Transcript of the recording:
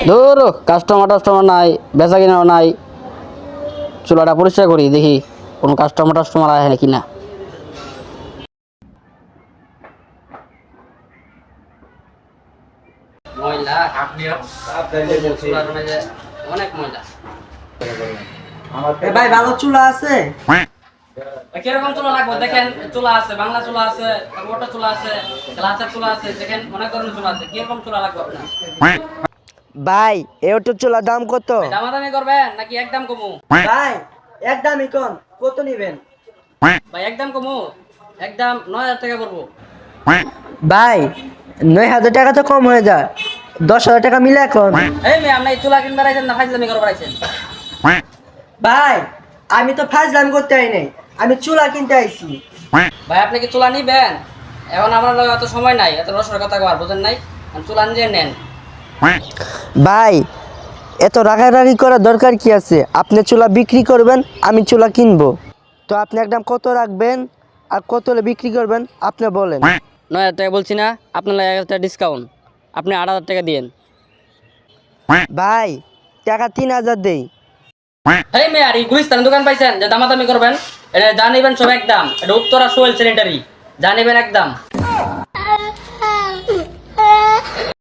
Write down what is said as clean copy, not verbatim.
ধরো কাস্টমার টাস্টমার নাই, বেচা কিনাও নাই, চুলাটা পরিষ্কার করি দেখি কোনো কাস্টমার টাস্টমার আয় নাকি না। ময়লা অনেক ময়লা। ভাই ভালো চুলা আছে? কিরকম চুলা লাগবে দেখেন, চুলা আছে, বাংলা চুলা আছে, মোটা চুলা আছে, গ্লাসের চুলা আছে, দেখেন অনেক ধরনের চুলা আছে। কিরকম চুলা লাগবে আপনার? ভাই এটো চুলার দাম কত? দামাদামি করবেন নাকি একদম কমু? ভাই একদমই কোন কত নিবেন? ভাই একদম কমু, একদম 9,000 টাকা পড়বো। ভাই 9,000 টাকা তো কম হয়ে যায়, 10,000 টাকা মিলে এখন। এই মেয়ে আপনি চুলা কিনতে রাখছেন না ফাইজলামি করবার আইছেন? ভাই আমি তো ফাজলাম করতে আই নাই, আমি চুলা কিনতে আইছি। ভাই আপনি কি চুলা নিবেন? এখন আমার লগে এত সময় নাই, এত রসের কথা কবার বুঝেন নাই। চুলা নিয়ে নেন। ভাই এত রাগারাগি করার দরকার কি আছে? আপনি চুলা বিক্রি করবেন, আমি চুলা কিনবো। তো আপনি একদম কত রাখবেন আর কত হলে বিক্রি করবেন আপনি বলেন। 9,000 টাকা বলছি না, আপনার লাগে 1,000 টাকা ডিসকাউন্ট, আপনি 8,000 টাকা দিয়েন। ভাই টাকা 3,000 দেই। এই মেয়ে আর এই গুলিস্তানের দোকান পাইছেন যে দামাদামি করবেন? এটা যা নিবেন সব একদম, এটা উত্তরা সোয়েল স্যানিটারি, যা নিবেন একদম।